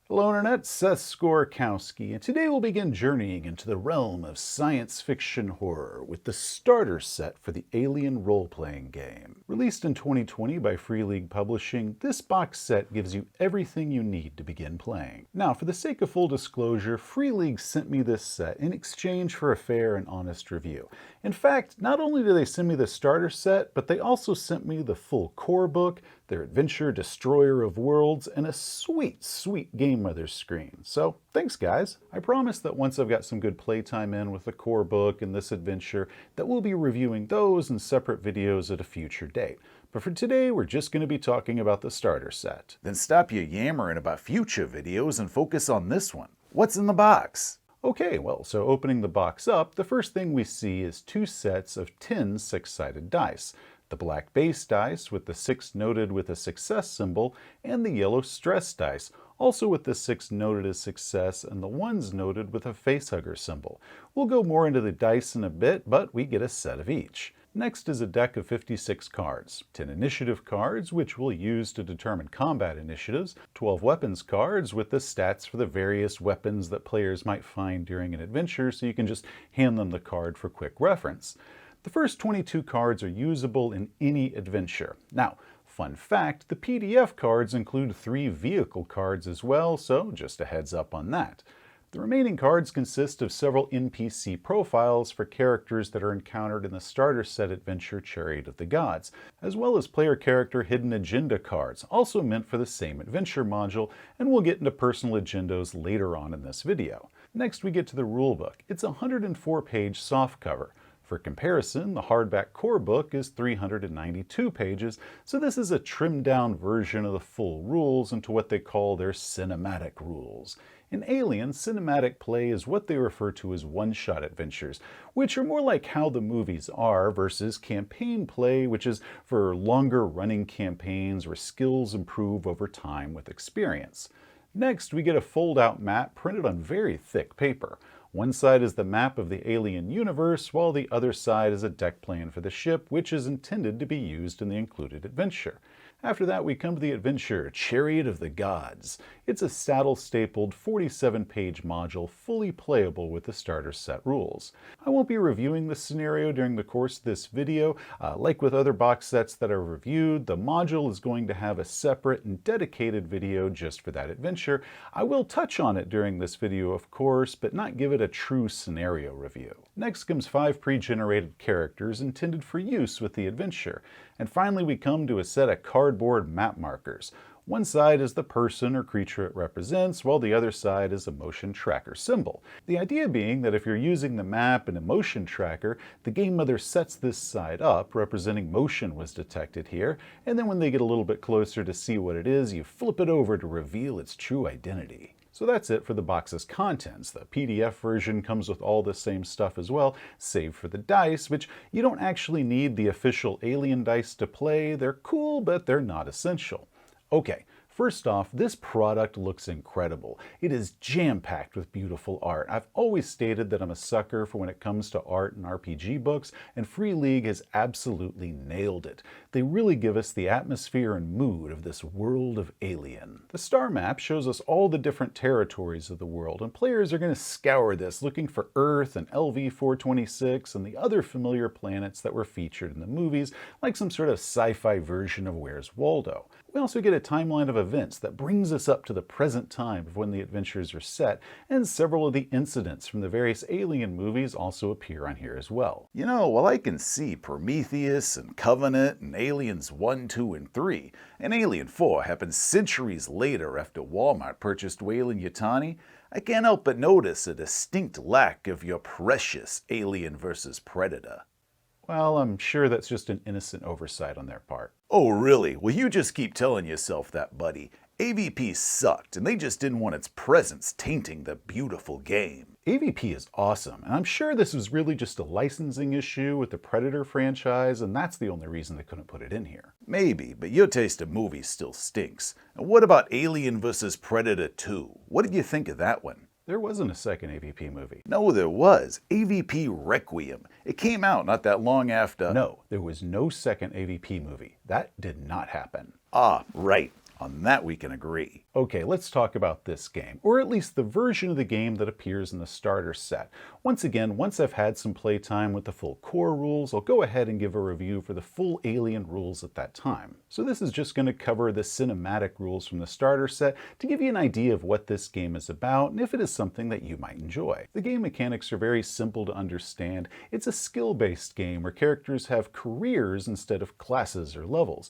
Hello Internet, Seth Skorkowski, and today we'll begin journeying into the realm of science fiction horror with the starter set for the Alien role-playing game. Released in 2020 by Free League Publishing, this box set gives you everything you need to begin playing. Now, for the sake of full disclosure, Free League sent me this set in exchange for a fair and honest review. In fact, not only did they send me the starter set, but they also sent me the full core book, their adventure Destroyer of Worlds, and a sweet, sweet Game Mother screen. So, thanks guys. I promise that once I've got some good playtime in with the core book and this adventure, that we'll be reviewing those in separate videos at a future date. But for today, we're just going to be talking about the starter set. Then stop your yammering about future videos and focus on this one. What's in the box? Okay, well, so opening the box up, the first thing we see is two sets of 10 six-sided dice. The black base dice with the 6 noted with a success symbol, and the yellow stress dice, also with the 6 noted as success and the 1s noted with a facehugger symbol. We'll go more into the dice in a bit, but we get a set of each. Next is a deck of 56 cards, 10 initiative cards, which we'll use to determine combat initiatives, 12 weapons cards with the stats for the various weapons that players might find during an adventure, so you can just hand them the card for quick reference. The first 22 cards are usable in any adventure. Now, fun fact, the PDF cards include 3 vehicle cards as well, so just a heads up on that. The remaining cards consist of several NPC profiles for characters that are encountered in the starter set adventure Chariot of the Gods, as well as player character hidden agenda cards, also meant for the same adventure module, and we'll get into personal agendas later on in this video. Next we get to the rulebook. It's a 104-page softcover. For comparison, the hardback core book is 392 pages, so this is a trimmed-down version of the full rules into what they call their cinematic rules. In Alien, cinematic play is what they refer to as one-shot adventures, which are more like how the movies are, versus campaign play, which is for longer-running campaigns where skills improve over time with experience. Next, we get a fold-out map printed on very thick paper. One side is the map of the Alien universe, while the other side is a deck plan for the ship, which is intended to be used in the included adventure. After that, we come to the adventure, Chariot of the Gods. It's a saddle-stapled 47-page module, fully playable with the starter set rules. I won't be reviewing this scenario during the course of this video. Like with other box sets that are reviewed, the module is going to have a separate and dedicated video just for that adventure. I will touch on it during this video, of course, but not give it a true scenario review. Next comes 5 pre-generated characters intended for use with the adventure. And finally, we come to a set of cardboard map markers. One side is the person or creature it represents, while the other side is a motion tracker symbol. The idea being that if you're using the map and a motion tracker, the Game Mother sets this side up, representing motion was detected here, and then when they get a little bit closer to see what it is, you flip it over to reveal its true identity. So that's it for the box's contents. The PDF version comes with all the same stuff as well, save for the dice, which you don't actually need the official Alien dice to play. They're cool, but they're not essential. Okay, first off, this product looks incredible. It is jam-packed with beautiful art. I've always stated that I'm a sucker for when it comes to art and RPG books, and Free League has absolutely nailed it. They really give us the atmosphere and mood of this world of Alien. The star map shows us all the different territories of the world, and players are going to scour this looking for Earth and LV-426 and the other familiar planets that were featured in the movies, like some sort of sci-fi version of Where's Waldo. We also get a timeline of events that brings us up to the present time of when the adventures are set, and several of the incidents from the various Alien movies also appear on here as well. You know, while I can see Prometheus and Covenant and Aliens 1, 2, and 3, and Alien 4 happened centuries later after Walmart purchased Weyland-Yutani, I can't help but notice a distinct lack of your precious Alien vs. Predator. Well, I'm sure that's just an innocent oversight on their part. Oh really? Well, you just keep telling yourself that, buddy. AVP sucked, and they just didn't want its presence tainting the beautiful game. AVP is awesome, and I'm sure this was really just a licensing issue with the Predator franchise, and that's the only reason they couldn't put it in here. Maybe, but your taste of movies still stinks. And what about Alien vs. Predator 2? What did you think of that one? There wasn't a second AVP movie. No, there was. AVP Requiem. It came out not that long after... No, there was no second AVP movie. That did not happen. Ah, right. On that we can agree. Okay, let's talk about this game, or at least the version of the game that appears in the starter set. Once again, once I've had some playtime with the full core rules, I'll go ahead and give a review for the full Alien rules at that time. So this is just going to cover the cinematic rules from the starter set to give you an idea of what this game is about and if it is something that you might enjoy. The game mechanics are very simple to understand. It's a skill-based game where characters have careers instead of classes or levels.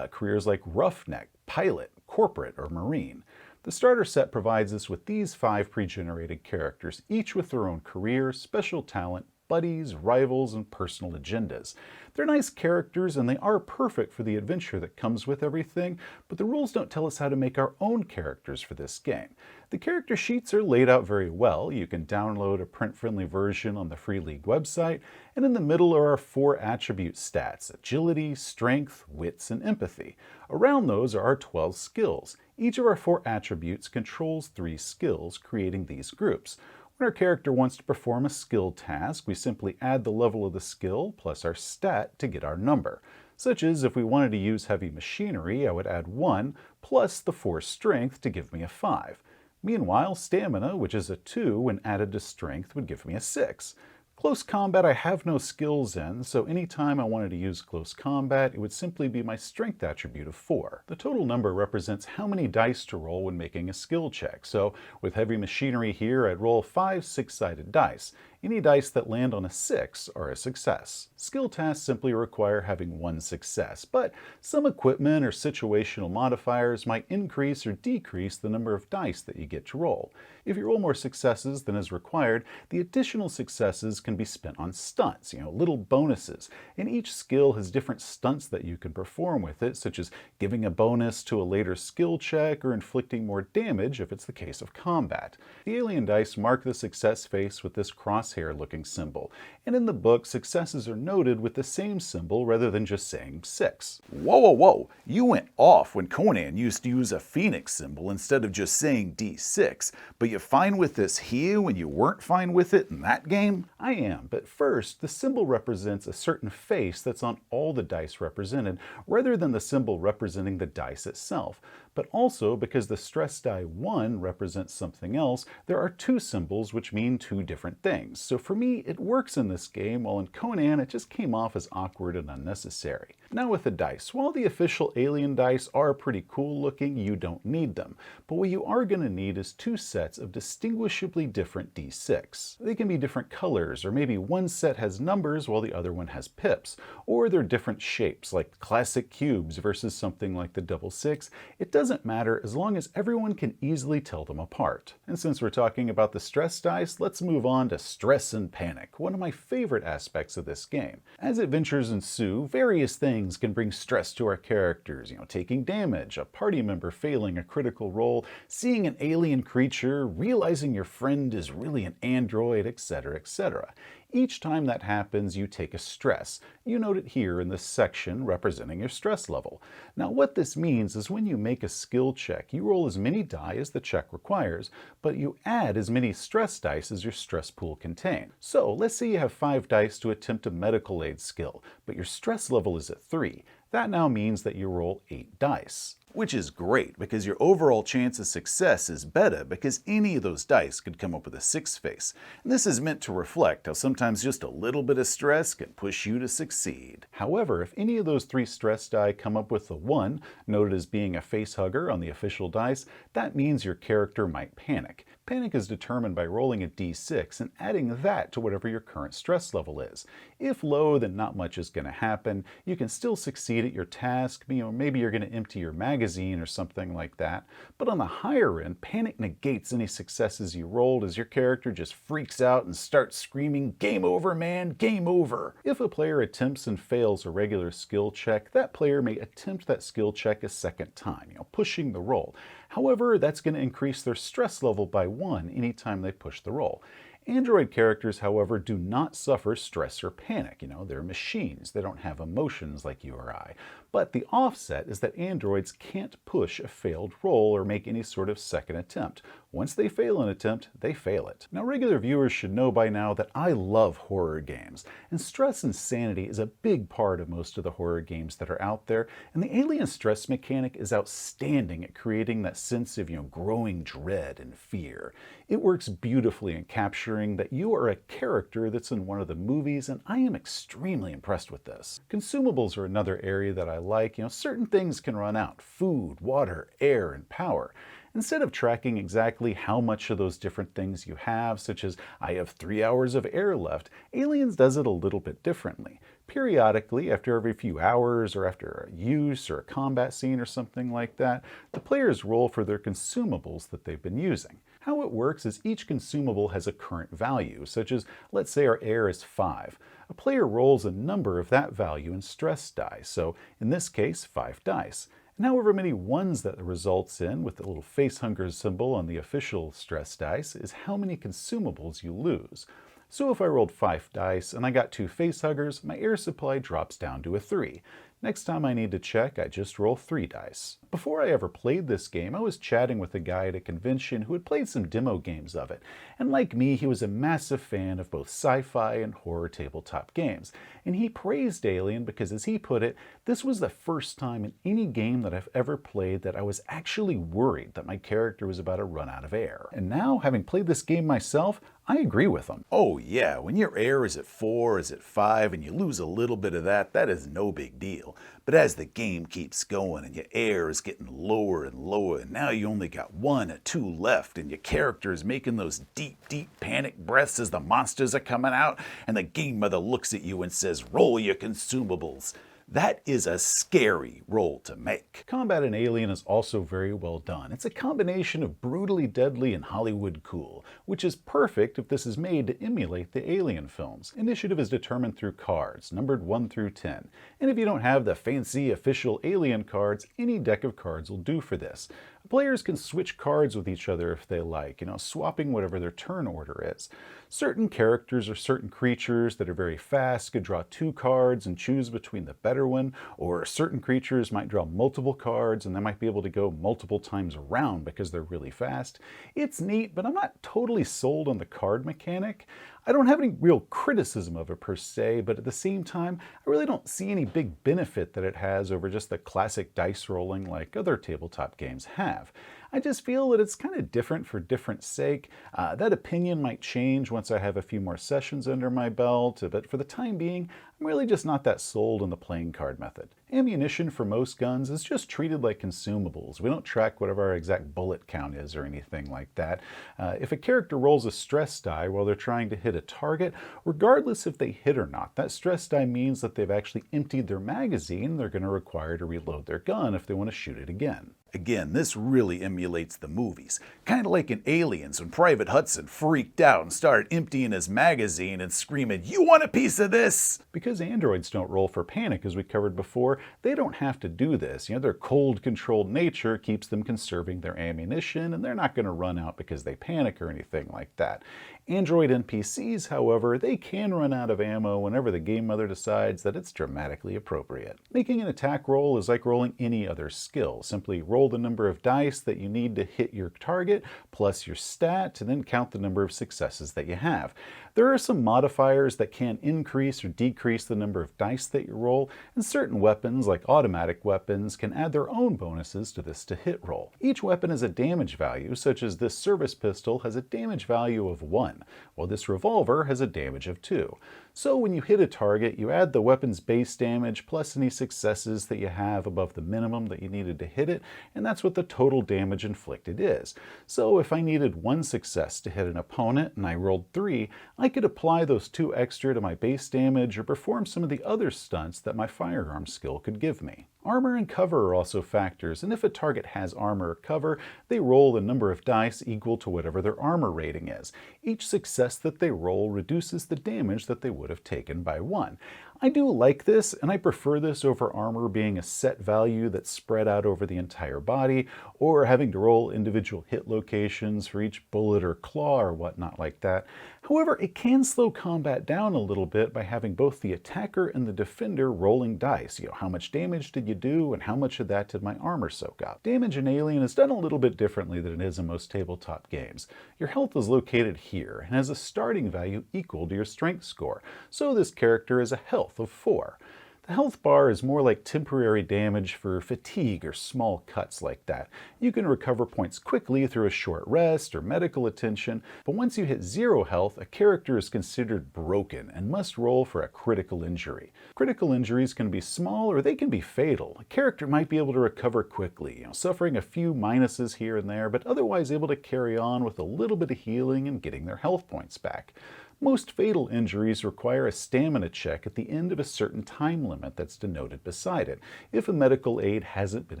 Careers like Roughneck, Pilot, Corporate, or Marine. The starter set provides us with these 5 pre-generated characters, each with their own career, special talent, buddies, rivals, and personal agendas. They're nice characters and they are perfect for the adventure that comes with everything, but the rules don't tell us how to make our own characters for this game. The character sheets are laid out very well. You can download a print-friendly version on the Free League website, and in the middle are our 4 attribute stats: agility, strength, wits, and empathy. Around those are our 12 skills. Each of our 4 attributes controls 3 skills, creating these groups. When our character wants to perform a skill task, we simply add the level of the skill plus our stat to get our number. Such as if we wanted to use heavy machinery, I would add 1 plus the 4 strength to give me a 5. Meanwhile, stamina, which is a 2 when added to strength, would give me a 6. Close combat I have no skills in, so anytime I wanted to use close combat, it would simply be my strength attribute of 4. The total number represents how many dice to roll when making a skill check, so with heavy machinery here, I'd roll 5 6-sided dice. Any dice that land on a 6 are a success. Skill tasks simply require having 1 success, but some equipment or situational modifiers might increase or decrease the number of dice that you get to roll. If you roll more successes than is required, the additional successes can be spent on stunts, little bonuses, and each skill has different stunts that you can perform with it, such as giving a bonus to a later skill check or inflicting more damage if it's the case of combat. The alien dice mark the success face with this crosshair-looking symbol, and in the book, successes are noted with the same symbol rather than just saying 6. Whoa, whoa, whoa! You went off when Conan used to use a phoenix symbol instead of just saying D6, but you're fine with this here when you weren't fine with it in that game? I am, but first, the symbol represents a certain face that's on all the dice represented, rather than the symbol representing the dice itself. But also, because the stress die 1 represents something else, there are 2 symbols which mean 2 different things. So for me, it works in this game, while in Conan it just came off as awkward and unnecessary. Now with the dice, while the official alien dice are pretty cool looking, you don't need them. But what you are going to need is 2 sets of distinguishably different D6. They can be different colors, or maybe one set has numbers while the other one has pips. Or they're different shapes, like classic cubes versus something like the double 6. It doesn't matter as long as everyone can easily tell them apart. And since we're talking about the stress dice, let's move on to stress and panic, one of my favorite aspects of this game. As adventures ensue, various things can bring stress to our characters, taking damage, a party member failing a critical roll, seeing an alien creature, realizing your friend is really an android, etc., etc. Each time that happens, you take a stress. You note it here in this section representing your stress level. Now what this means is when you make a skill check, you roll as many die as the check requires, but you add as many stress dice as your stress pool contains. So let's say you have 5 dice to attempt a medical aid skill, but your stress level is at 3. That now means that you roll 8 dice. Which is great, because your overall chance of success is better because any of those dice could come up with a 6 face. And this is meant to reflect how sometimes just a little bit of stress can push you to succeed. However, if any of those 3 stress die come up with a 1, noted as being a face hugger on the official dice, that means your character might panic. Panic is determined by rolling a d6 and adding that to whatever your current stress level is. If low, then not much is going to happen. You can still succeed at your task. Maybe you're going to empty your magazine or something like that. But on the higher end, panic negates any successes you rolled as your character just freaks out and starts screaming, "Game over, man, game over!" If a player attempts and fails a regular skill check, that player may attempt that skill check a second time, pushing the roll. However, that's going to increase their stress level by 1 anytime they push the roll. Android characters, however, do not suffer stress or panic. They're machines. They don't have emotions like you or I. But the offset is that androids can't push a failed roll or make any sort of second attempt. Once they fail an attempt, they fail it. Now, regular viewers should know by now that I love horror games, and stress and sanity is a big part of most of the horror games that are out there, and the alien stress mechanic is outstanding at creating that sense of, growing dread and fear. It works beautifully in capturing that you are a character that's in one of the movies, and I am extremely impressed with this. Consumables are another area that I like. Certain things can run out: food, water, air, and power. Instead of tracking exactly how much of those different things you have, such as I have 3 hours of air left, Aliens does it a little bit differently. Periodically, after every few hours or after a use or a combat scene or something like that, the players roll for their consumables that they've been using. How it works is each consumable has a current value, such as, let's say our air is 5. A player rolls a number of that value in stress dice, so in this case 5 dice. And however many ones that results in, with the little face hunger symbol on the official stress dice, is how many consumables you lose. So if I rolled 5 dice and I got 2 face huggers, my air supply drops down to a 3. Next time I need to check, I just roll 3 dice. Before I ever played this game, I was chatting with a guy at a convention who had played some demo games of it, and like me, he was a massive fan of both sci-fi and horror tabletop games, and he praised Alien because, as he put it, this was the first time in any game that I've ever played that I was actually worried that my character was about to run out of air. And now, having played this game myself, I agree with him. Oh yeah, when your air is at 4, is at 5, and you lose a little bit of that, that is no big deal. But as the game keeps going and your air is getting lower and lower, and now you only got 1 or 2 left, and your character is making those deep, deep panic breaths as the monsters are coming out, and the game mother looks at you and says, "Roll your consumables." That is a scary roll to make. Combat in Alien is also very well done. It's a combination of brutally deadly and Hollywood cool, which is perfect if this is made to emulate the Alien films. Initiative is determined through cards, numbered 1 through 10. And if you don't have the fancy official Alien cards, any deck of cards will do for this. Players can switch cards with each other if they like, swapping whatever their turn order is. Certain characters or certain creatures that are very fast could draw 2 cards and choose between the better one, or certain creatures might draw multiple cards and they might be able to go multiple times around because they're really fast. It's neat, but I'm not totally sold on the card mechanic. I don't have any real criticism of it per se, but at the same time, I really don't see any big benefit that it has over just the classic dice rolling like other tabletop games have. I just feel that it's kind of different for different sake. That opinion might change once I have a few more sessions under my belt, but for the time being, I'm really just not that sold on the playing card method. Ammunition for most guns is just treated like consumables. We don't track whatever our exact bullet count is or anything like that. If a character rolls a stress die while they're trying to hit a target, regardless if they hit or not, that stress die means that they've actually emptied their magazine. They're going to require to reload their gun if they want to shoot it again. Again, this really emulates the movies. Kind of like in Aliens when Private Hudson freaked out and started emptying his magazine and screaming, "You want a piece of this?" Because androids don't roll for panic, as we covered before, they don't have to do this. Their cold, controlled nature keeps them conserving their ammunition, and they're not going to run out because they panic or anything like that. Android NPCs, however, they can run out of ammo whenever the game mother decides that it's dramatically appropriate. Making an attack roll is like rolling any other skill. Simply roll the number of dice that you need to hit your target, plus your stat, and then count the number of successes that you have. There are some modifiers that can increase or decrease the number of dice that you roll, and certain weapons, like automatic weapons, can add their own bonuses to this to hit roll. Each weapon has a damage value, such as this service pistol has a damage value of 1, while this revolver has a damage of 2. So when you hit a target, you add the weapon's base damage plus any successes that you have above the minimum that you needed to hit it, and that's what the total damage inflicted is. So if I needed 1 success to hit an opponent and I rolled 3, I could apply those 2 extra to my base damage or perform some of the other stunts that my firearm skill could give me. Armor and cover are also factors, and if a target has armor or cover, they roll the number of dice equal to whatever their armor rating is. Each success that they roll reduces the damage that they would have taken by 1. I do like this, and I prefer this over armor being a set value that's spread out over the entire body, or having to roll individual hit locations for each bullet or claw or whatnot like that. However, it can slow combat down a little bit by having both the attacker and the defender rolling dice. How much damage did you do and how much of that did my armor soak up? Damage in Alien is done a little bit differently than it is in most tabletop games. Your health is located here and has a starting value equal to your strength score, so this character has a health of 4. The health bar is more like temporary damage for fatigue or small cuts like that. You can recover points quickly through a short rest or medical attention, but once you hit 0 health, a character is considered broken and must roll for a critical injury. Critical injuries can be small or they can be fatal. A character might be able to recover quickly, suffering a few minuses here and there, but otherwise able to carry on with a little bit of healing and getting their health points back. Most fatal injuries require a stamina check at the end of a certain time limit that's denoted beside it, if a medical aid hasn't been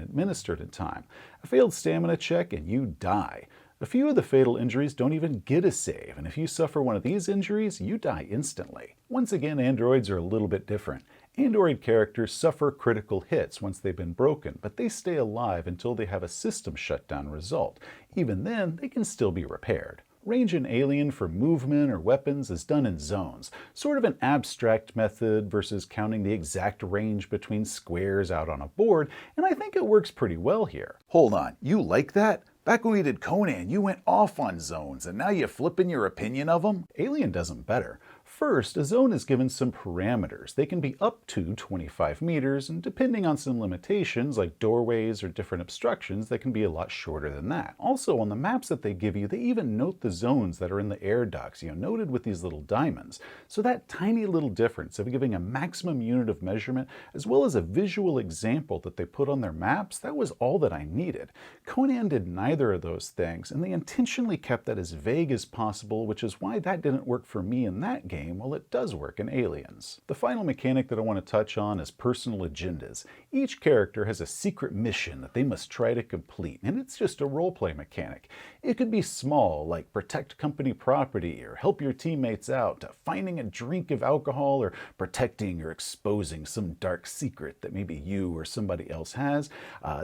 administered in time. A failed stamina check and you die. A few of the fatal injuries don't even get a save, and if you suffer one of these injuries, you die instantly. Once again, androids are a little bit different. Android characters suffer critical hits once they've been broken, but they stay alive until they have a system shutdown result. Even then, they can still be repaired. Range in Alien for movement or weapons is done in zones, sort of an abstract method versus counting the exact range between squares out on a board, and I think it works pretty well here. Hold on, you like that? Back when we did Conan, you went off on zones, and now you're flipping your opinion of them? Alien does them better. First, a zone is given some parameters. They can be up to 25 meters, and depending on some limitations like doorways or different obstructions, they can be a lot shorter than that. Also, on the maps that they give you, they even note the zones that are in the air ducts, noted with these little diamonds. So that tiny little difference of giving a maximum unit of measurement, as well as a visual example that they put on their maps, that was all that I needed. Conan did neither of those things, and they intentionally kept that as vague as possible, which is why that didn't work for me in that game. Well, it does work in Aliens. The final mechanic that I want to touch on is personal agendas. Each character has a secret mission that they must try to complete, and it's just a roleplay mechanic. It could be small, like protect company property or help your teammates out, to finding a drink of alcohol or protecting or exposing some dark secret that maybe you or somebody else has.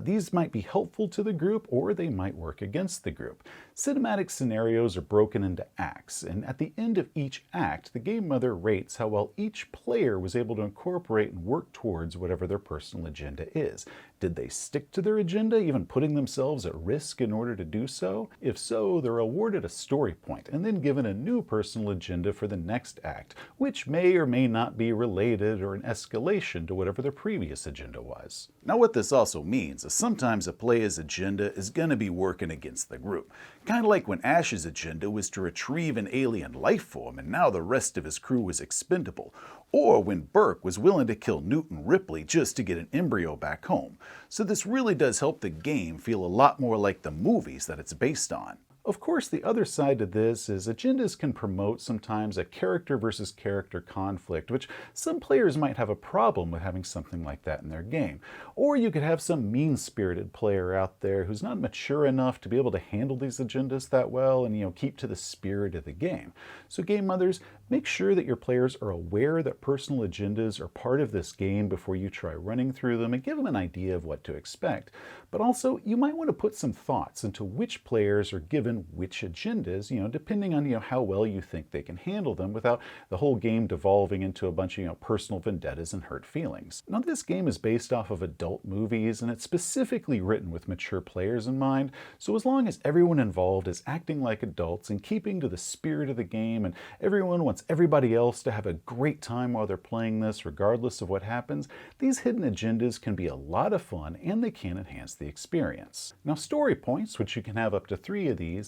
These might be helpful to the group or they might work against the group. Cinematic scenarios are broken into acts, and at the end of each act, the game mother rates how well each player was able to incorporate and work towards whatever their personal agenda is. Did they stick to their agenda, even putting themselves at risk in order to do so? If so, they're awarded a story point and then given a new personal agenda for the next act, which may or may not be related or an escalation to whatever their previous agenda was. Now what this also means is sometimes a player's agenda is going to be working against the group. Kind of like when Ash's agenda was to retrieve an alien life form and now the rest of his crew was expendable. Or when Burke was willing to kill Newton Ripley just to get an embryo back home. So this really does help the game feel a lot more like the movies that it's based on. Of course, the other side to this is agendas can promote sometimes a character versus character conflict, which some players might have a problem with having something like that in their game. Or you could have some mean-spirited player out there who's not mature enough to be able to handle these agendas that well and, keep to the spirit of the game. So game mothers, make sure that your players are aware that personal agendas are part of this game before you try running through them and give them an idea of what to expect. But also, you might want to put some thoughts into which players are given which agendas, depending on how well you think they can handle them without the whole game devolving into a bunch of personal vendettas and hurt feelings. Now, this game is based off of adult movies, and it's specifically written with mature players in mind, so as long as everyone involved is acting like adults and keeping to the spirit of the game, and everyone wants everybody else to have a great time while they're playing this, regardless of what happens, these hidden agendas can be a lot of fun and they can enhance the experience. Now, story points, which you can have up to 3 of these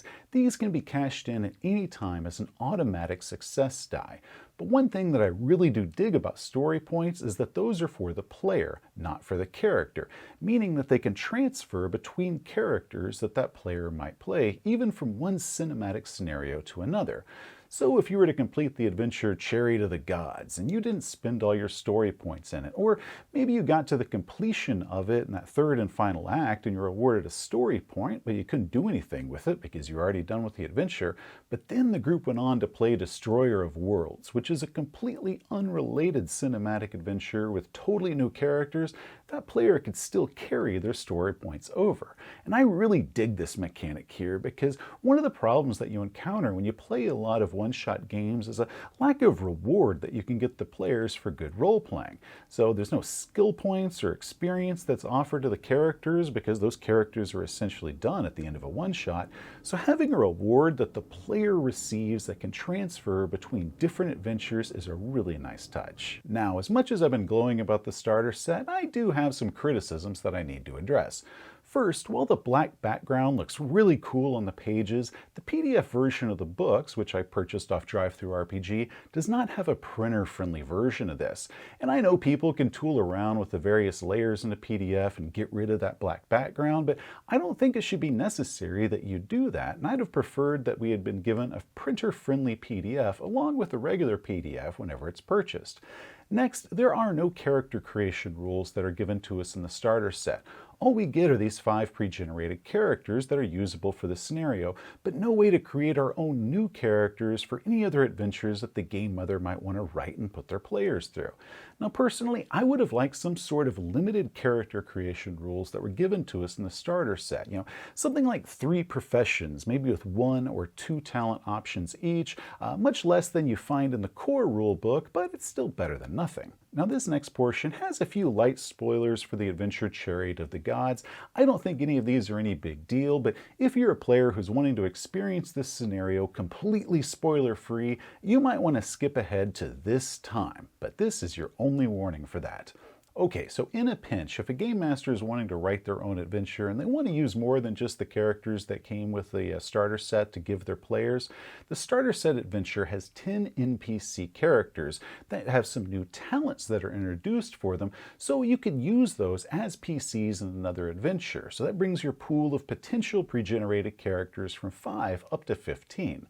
can be cashed in at any time as an automatic success die. But one thing that I really do dig about story points is that those are for the player, not for the character, meaning that they can transfer between characters that player might play, even from one cinematic scenario to another. So if you were to complete the adventure Chariot of the Gods and you didn't spend all your story points in it, or maybe you got to the completion of it in that third and final act and you're awarded a story point, but you couldn't do anything with it because you're already done with the adventure, but then the group went on to play Destroyer of Worlds, which is a completely unrelated cinematic adventure with totally new characters, that player could still carry their story points over. And I really dig this mechanic here because one of the problems that you encounter when you play a lot of one-shot games is a lack of reward that you can get the players for good role-playing. So there's no skill points or experience that's offered to the characters because those characters are essentially done at the end of a one-shot. So having a reward that the player receives that can transfer between different adventures is a really nice touch. Now, as much as I've been glowing about the starter set, I do have some criticisms that I need to address. First, while the black background looks really cool on the pages, the PDF version of the books, which I purchased off DriveThruRPG, does not have a printer-friendly version of this. And I know people can tool around with the various layers in the PDF and get rid of that black background, but I don't think it should be necessary that you do that, and I'd have preferred that we had been given a printer-friendly PDF along with the regular PDF whenever it's purchased. Next, there are no character creation rules that are given to us in the starter set. All we get are these 5 pre-generated characters that are usable for the scenario, but no way to create our own new characters for any other adventures that the game mother might want to write and put their players through. Now personally, I would have liked some sort of limited character creation rules that were given to us in the starter set. Something like 3 professions, maybe with 1 or 2 talent options each, much less than you find in the core rulebook, but it's still better than nothing. Now this next portion has a few light spoilers for the adventure Chariot of the Gods. I don't think any of these are any big deal, but if you're a player who's wanting to experience this scenario completely spoiler-free, you might want to skip ahead to this time, but this is your only warning for that. Okay, so in a pinch, if a game master is wanting to write their own adventure and they want to use more than just the characters that came with the starter set to give their players, the starter set adventure has 10 NPC characters that have some new talents that are introduced for them, so you can use those as PCs in another adventure. So that brings your pool of potential pre-generated characters from 5 up to 15.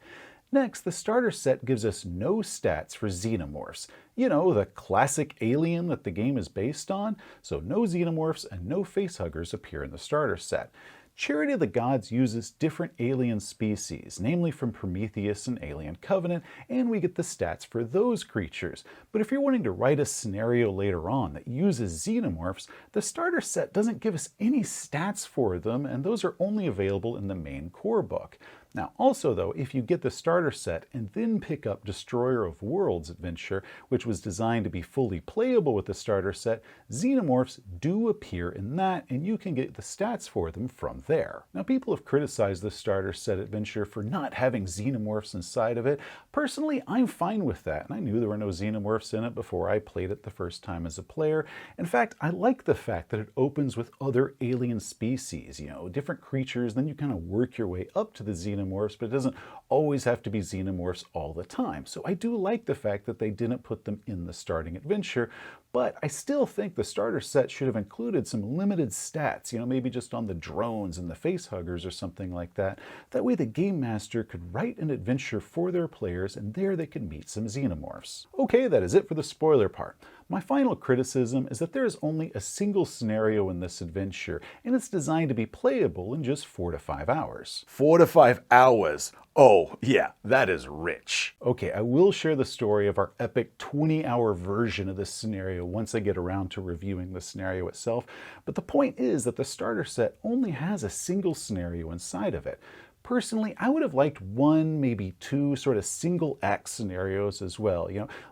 Next, the starter set gives us no stats for xenomorphs. The classic alien that the game is based on, so no xenomorphs and no facehuggers appear in the starter set. Chariot of the Gods uses different alien species, namely from Prometheus and Alien Covenant, and we get the stats for those creatures. But if you're wanting to write a scenario later on that uses xenomorphs, the starter set doesn't give us any stats for them, and those are only available in the main core book. Now also though, if you get the starter set and then pick up Destroyer of Worlds adventure, which was designed to be fully playable with the starter set, xenomorphs do appear in that, and you can get the stats for them from there. Now people have criticized the starter set adventure for not having xenomorphs inside of it. Personally, I'm fine with that, and I knew there were no xenomorphs in it before I played it the first time as a player. In fact, I like the fact that it opens with other alien species, different creatures, then you kind of work your way up to the xenomorphs, but it doesn't always have to be xenomorphs all the time. So I do like the fact that they didn't put them in the starting adventure, but I still think the starter set should have included some limited stats, maybe just on the drones and the facehuggers or something like that. That way the game master could write an adventure for their players, and there they could meet some xenomorphs. Okay, that is it for the spoiler part. My final criticism is that there is only a single scenario in this adventure, and it's designed to be playable in just 4 to 5 hours. 4 to 5 hours. Oh, yeah, that is rich. Okay, I will share the story of our epic 20-hour version of this scenario once I get around to reviewing the scenario itself, but the point is that the starter set only has a single scenario inside of it. Personally, I would have liked 1, maybe 2 sort of single act scenarios as well.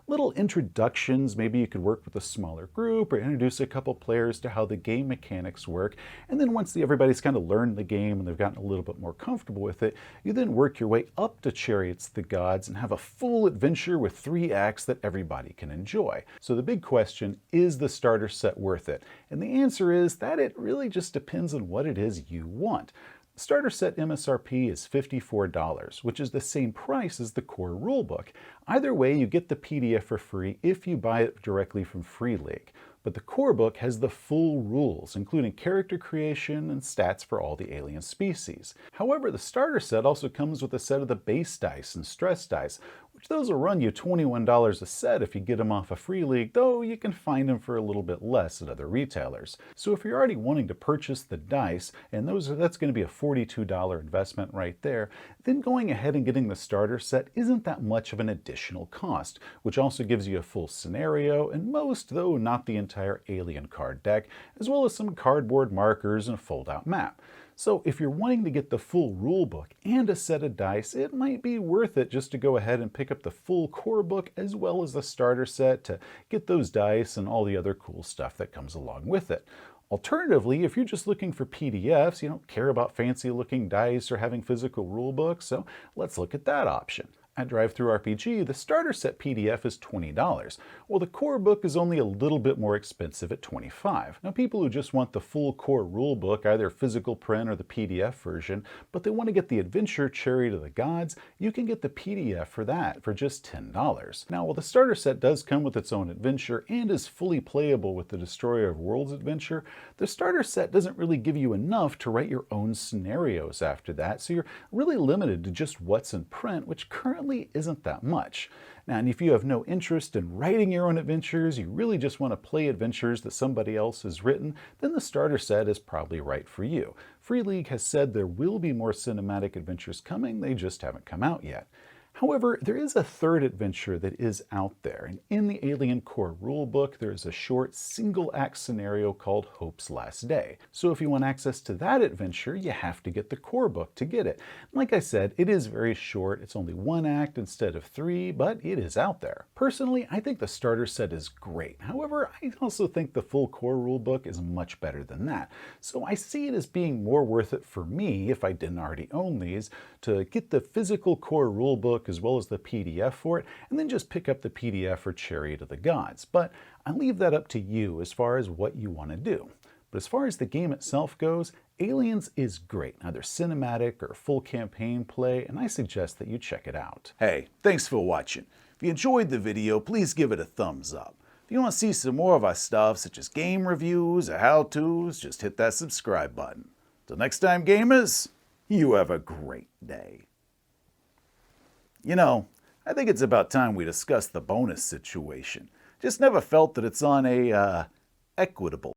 Little introductions, maybe you could work with a smaller group or introduce a couple players to how the game mechanics work. And then once everybody's kind of learned the game and they've gotten a little bit more comfortable with it, you then work your way up to Chariots of the Gods and have a full adventure with 3 acts that everybody can enjoy. So the big question, is the starter set worth it? And the answer is that it really just depends on what it is you want. Starter set MSRP is $54, which is the same price as the core rulebook. Either way, you get the PDF for free if you buy it directly from Free League. But the core book has the full rules, including character creation and stats for all the alien species. However, the starter set also comes with a set of the base dice and stress dice, which those will run you $21 a set if you get them off of Free League, though you can find them for a little bit less at other retailers. So if you're already wanting to purchase the dice, and that's going to be a $42 investment right there, then going ahead and getting the starter set isn't that much of an additional cost, which also gives you a full scenario, and most, though not the entire alien card deck, as well as some cardboard markers and a fold-out map. So if you're wanting to get the full rulebook and a set of dice, it might be worth it just to go ahead and pick up the full core book as well as the starter set to get those dice and all the other cool stuff that comes along with it. Alternatively, if you're just looking for PDFs, you don't care about fancy looking dice or having physical rulebooks, so let's look at that option. At DriveThruRPG, the starter set PDF is $20, while the core book is only a little bit more expensive at $25. Now, people who just want the full core rulebook, either physical print or the PDF version, but they want to get the adventure Chariot of the Gods, you can get the PDF for that for just $10. Now, while the starter set does come with its own adventure and is fully playable with the Destroyer of Worlds adventure, the starter set doesn't really give you enough to write your own scenarios after that, so you're really limited to just what's in print, which currently isn't that much. Now, and if you have no interest in writing your own adventures, you really just want to play adventures that somebody else has written, then the starter set is probably right for you. Free League has said there will be more cinematic adventures coming, they just haven't come out yet. However, there is a third adventure that is out there, and in the Alien Core rulebook, there is a short single-act scenario called Hope's Last Day. So if you want access to that adventure, you have to get the core book to get it. Like I said, it is very short. It's only 1 act instead of 3, but it is out there. Personally, I think the starter set is great. However, I also think the full core rulebook is much better than that. So I see it as being more worth it for me, if I didn't already own these, to get the physical core rulebook as well as the PDF for it, and then just pick up the PDF for Chariot of the Gods. But I leave that up to you as far as what you want to do. But as far as the game itself goes, Aliens is great, either cinematic or full campaign play, and I suggest that you check it out. Hey, thanks for watching. If you enjoyed the video, please give it a thumbs up. If you want to see some more of our stuff, such as game reviews or how-tos, just hit that subscribe button. Till next time, gamers, you have a great day. You know, I think it's about time we discuss the bonus situation. Just never felt that it's on a, equitable